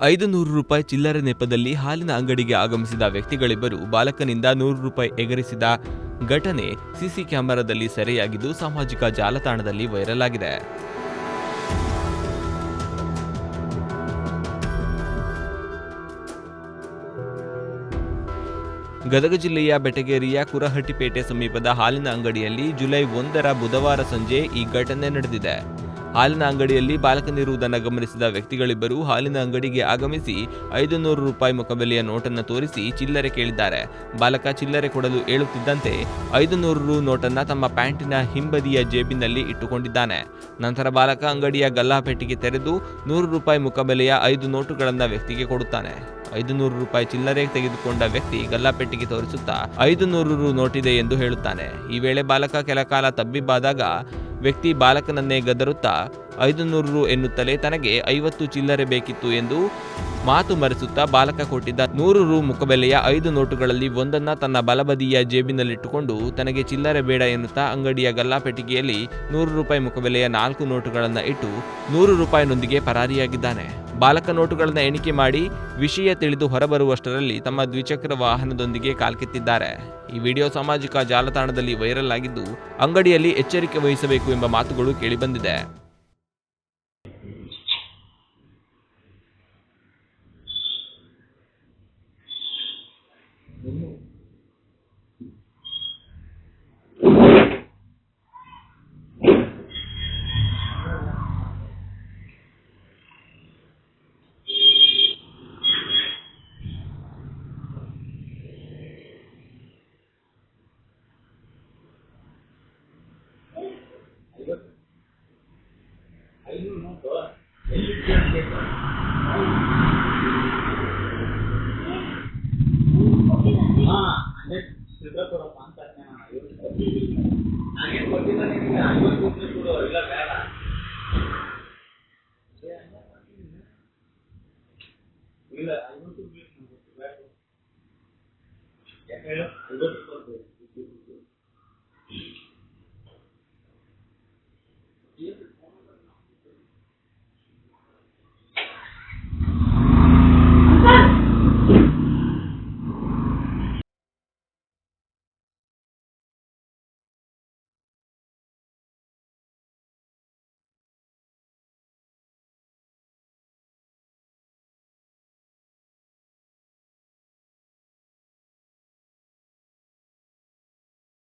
500 ರೂಪಾಯಿ ಚಿಲ್ಲರೆ ನೆಪದಲ್ಲಿ ಹಾಲಿನ ಅಂಗಡಿಗೆ ಆಗಮಿಸಿದ ವ್ಯಕ್ತಿಗಳಿಬ್ಬರು ಬಾಲಕನಿಂದ 100 ರೂಪಾಯಿ ಎಗರಿಸಿದ ಘಟನೆ ಸಿಸಿ ಕ್ಯಾಮೆರಾದಲ್ಲಿ ಸೆರೆಯಾಗಿದ್ದು ಸಾಮಾಜಿಕ ಜಾಲತಾಣದಲ್ಲಿ ವೈರಲ್ ಆಗಿದೆ. ಗದಗ ಜಿಲ್ಲೆಯ ಬೆಟಗೇರಿಯ ಕುರಹಟ್ಟಿಪೇಟೆ ಸಮೀಪದ ಹಾಲಿನ ಅಂಗಡಿಯಲ್ಲಿ ಜುಲೈ 1ರ ಬುಧವಾರ ಸಂಜೆ ಈ ಘಟನೆ ನಡೆದಿದೆ. ಹಾಲಿನ ಅಂಗಡಿಯಲ್ಲಿ ಬಾಲಕನಿರುವುದನ್ನು ಗಮನಿಸಿದ ವ್ಯಕ್ತಿಗಳಿಬ್ಬರು ಹಾಲಿನ ಅಂಗಡಿಗೆ ಆಗಮಿಸಿ 500 ರೂಪಾಯಿ ಮುಖಬೆಲೆಯ ನೋಟನ್ನು ತೋರಿಸಿ ಚಿಲ್ಲರೆ ಕೇಳಿದ್ದಾರೆ. ಬಾಲಕ ಚಿಲ್ಲರೆ ಕೊಡಲು ಹೇಳುತ್ತಿದ್ದಂತೆ 500 ರು ನೋಟನ್ನು ತಮ್ಮ ಪ್ಯಾಂಟಿನ ಹಿಂಬದಿಯ ಜೇಬಿನಲ್ಲಿ ಇಟ್ಟುಕೊಂಡಿದ್ದಾನೆ. ನಂತರ ಬಾಲಕ ಅಂಗಡಿಯ ಗಲ್ಲಾಪೆಟ್ಟಿಗೆ ತೆರೆದು 100 ರೂಪಾಯಿ ಮುಖಬೆಲೆಯ 5 ನೋಟುಗಳನ್ನು ವ್ಯಕ್ತಿಗೆ ಕೊಡುತ್ತಾನೆ. 500 ರೂಪಾಯಿ ಚಿಲ್ಲರೆ ತೆಗೆದುಕೊಂಡ ವ್ಯಕ್ತಿ ಗಲ್ಲಾಪೆಟ್ಟಿಗೆ ತೋರಿಸುತ್ತಾ 500 ರು ನೋಟಿದೆ ಎಂದು ಹೇಳುತ್ತಾನೆ. ಈ ವೇಳೆ ಬಾಲಕ ಕೆಲಕಾಲ ತಬ್ಬಿಬ್ಬಾದಾಗ ವ್ಯಕ್ತಿ ಬಾಲಕನನ್ನೇ ಗದರುತ್ತಾ 500 ರು ಎನ್ನುತ್ತಲೇ ತನಗೆ 50 ಚಿಲ್ಲರೆ ಬೇಕಿತ್ತು ಎಂದು ಮಾತು ಮರೆಸುತ್ತಾ ಬಾಲಕ ಕೊಟ್ಟಿದ್ದ 100 ರು ಮುಖಬೆಲೆಯ 5 ನೋಟುಗಳಲ್ಲಿ ಒಂದನ್ನ ತನ್ನ ಬಲಬದಿಯ ಜೇಬಿನಲ್ಲಿಟ್ಟುಕೊಂಡು ತನಗೆ ಚಿಲ್ಲರೆ ಬೇಡ ಎನ್ನುತ್ತಾ ಅಂಗಡಿಯ ಗಲ್ಲಾಪೆಟ್ಟಿಗೆಯಲ್ಲಿ 100 ರೂಪಾಯಿ ಮುಖಬೆಲೆಯ 4 ನೋಟುಗಳನ್ನು ಇಟ್ಟು 100 ರೂಪಾಯಿನೊಂದಿಗೆ ಪರಾರಿಯಾಗಿದ್ದಾನೆ. ಬಾಲಕ ನೋಟುಗಳನ್ನು ಎಣಿಕೆ ಮಾಡಿ ವಿಷಯ ತಿಳಿದು ಹೊರಬರುವಷ್ಟರಲ್ಲಿ ತಮ್ಮ ದ್ವಿಚಕ್ರ ವಾಹನದೊಂದಿಗೆ ಕಾಲ್ಕಿತ್ತಿದ್ದಾರೆ. ಈ ವಿಡಿಯೋ ಸಾಮಾಜಿಕ ಜಾಲತಾಣದಲ್ಲಿ ವೈರಲ್ ಆಗಿದ್ದು ಅಂಗಡಿಯಲ್ಲಿ ಎಚ್ಚರಿಕೆ ವಹಿಸಬೇಕು ಎಂಬ ಮಾತುಗಳು ಕೇಳಿಬಂದಿದೆ.